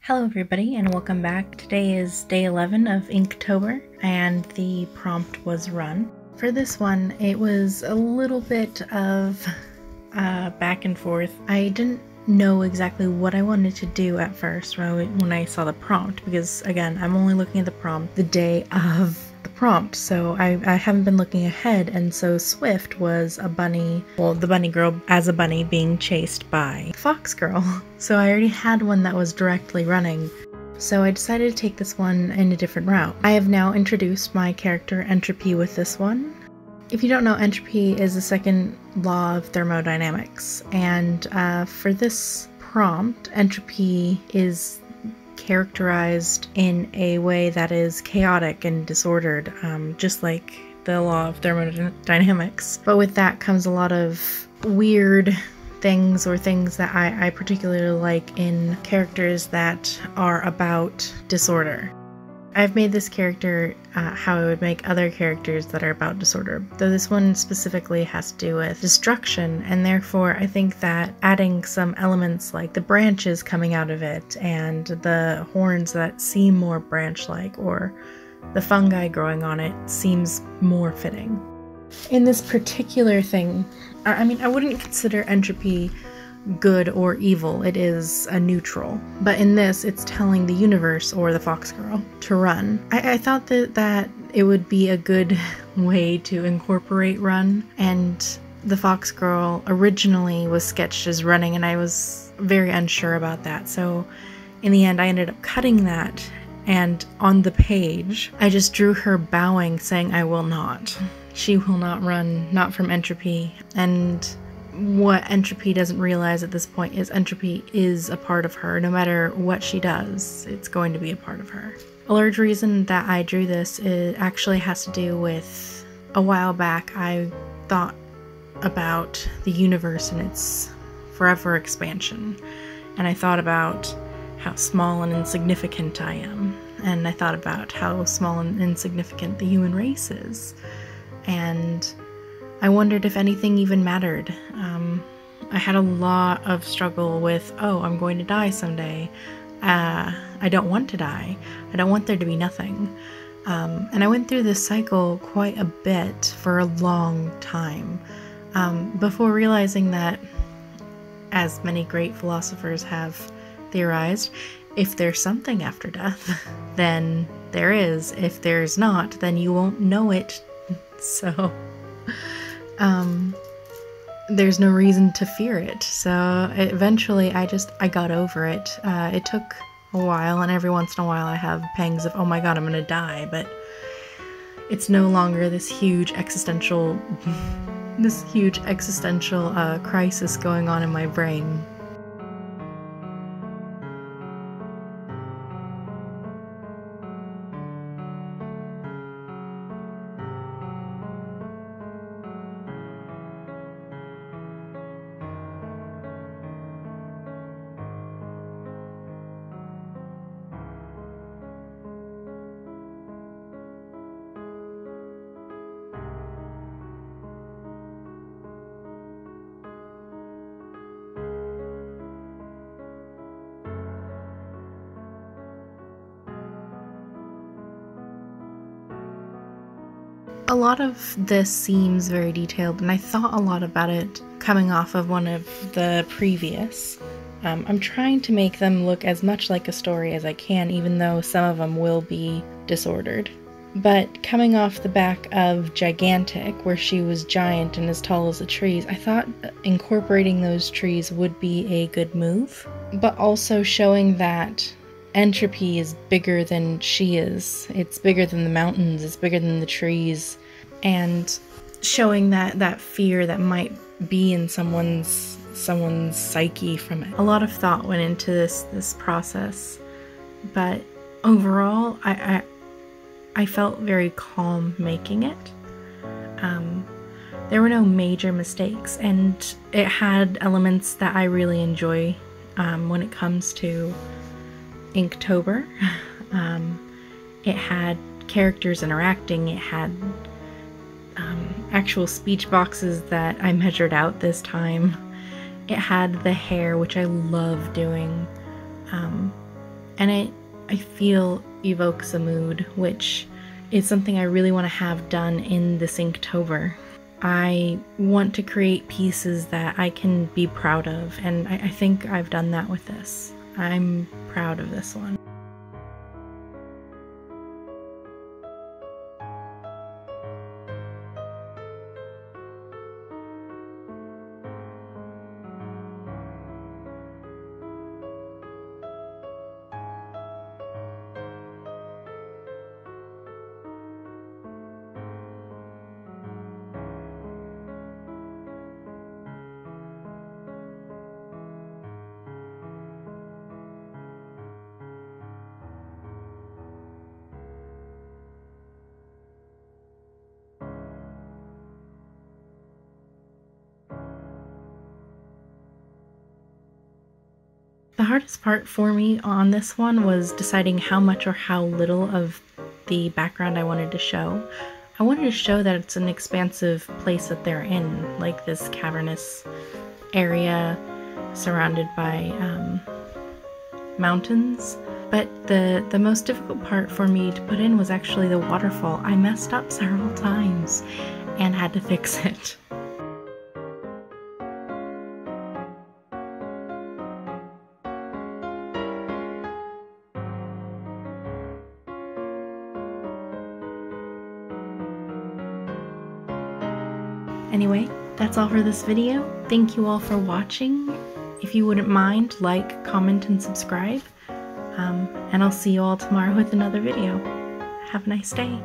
Hello everybody and welcome back. Today is day 11 of Inktober and the prompt was run. For this one, it was a little bit of back and forth. I didn't know exactly what I wanted to do at first when I saw the prompt, because again, I'm only looking at the prompt the day of the prompt, so I haven't been looking ahead. And so Swift was a bunny, well, the bunny girl as a bunny being chased by Fox Girl. So I already had one that was directly running, so I decided to take this one in a different route. I have now introduced my character Entropy with this one. If you don't know, entropy is the second law of thermodynamics, and for this prompt, entropy is characterized in a way that is chaotic and disordered, just like the law of thermodynamics. But with that comes a lot of weird things, or things that I particularly like in characters that are about disorder. I've made this character how I would make other characters that are about disorder, though this one specifically has to do with destruction, and therefore I think that adding some elements like the branches coming out of it and the horns that seem more branch-like, or the fungi growing on it, seems more fitting. In this particular thing, I mean, I wouldn't consider entropy good or evil. It is a neutral. But in this, it's telling the universe, or the Fox Girl, to run. I thought that it would be a good way to incorporate run, and the Fox Girl originally was sketched as running, and I was very unsure about that. So in the end, I ended up cutting that, and on the page, I just drew her bowing, saying, "I will not. She will not run, not from entropy." And what Entropy doesn't realize at this point is Entropy is a part of her. No matter what she does, it's going to be a part of her. A large reason that I drew this actually has to do with, a while back I thought about the universe and its forever expansion. And I thought about how small and insignificant I am. And I thought about how small and insignificant the human race is. And I wondered if anything even mattered. I had a lot of struggle with, oh, I'm going to die someday. I don't want to die. I don't want there to be nothing. And I went through this cycle quite a bit for a long time, before realizing that, as many great philosophers have theorized, if there's something after death, then there is. If there's not, then you won't know it. So there's no reason to fear it. So eventually I got over it. It took a while, and every once in a while I have pangs of, oh my god, I'm gonna die, but it's no longer this huge existential crisis going on in my brain. A lot of this seems very detailed, and I thought a lot about it coming off of one of the previous. I'm trying to make them look as much like a story as I can, even though some of them will be disordered. But coming off the back of Gigantic, where she was giant and as tall as the trees, I thought incorporating those trees would be a good move, but also showing that Entropy is bigger than she is. It's bigger than the mountains, it's bigger than the trees, and showing that fear that might be in someone's psyche from it. A lot of thought went into this process, but overall I felt very calm making it. There were no major mistakes, and it had elements that I really enjoy when it comes to Inktober. It had characters interacting, it had actual speech boxes that I measured out this time. It had the hair, which I love doing. and I feel evokes a mood, which is something I really want to have done in this Inktober. I want to create pieces that I can be proud of, and I think I've done that with this. I'm proud of this one. The hardest part for me on this one was deciding how much or how little of the background I wanted to show. I wanted to show that it's an expansive place that they're in, like this cavernous area surrounded by mountains. But the most difficult part for me to put in was actually the waterfall. I messed up several times and had to fix it. Anyway, that's all for this video. Thank you all for watching. If you wouldn't mind, like, comment, and subscribe. And I'll see you all tomorrow with another video. Have a nice day.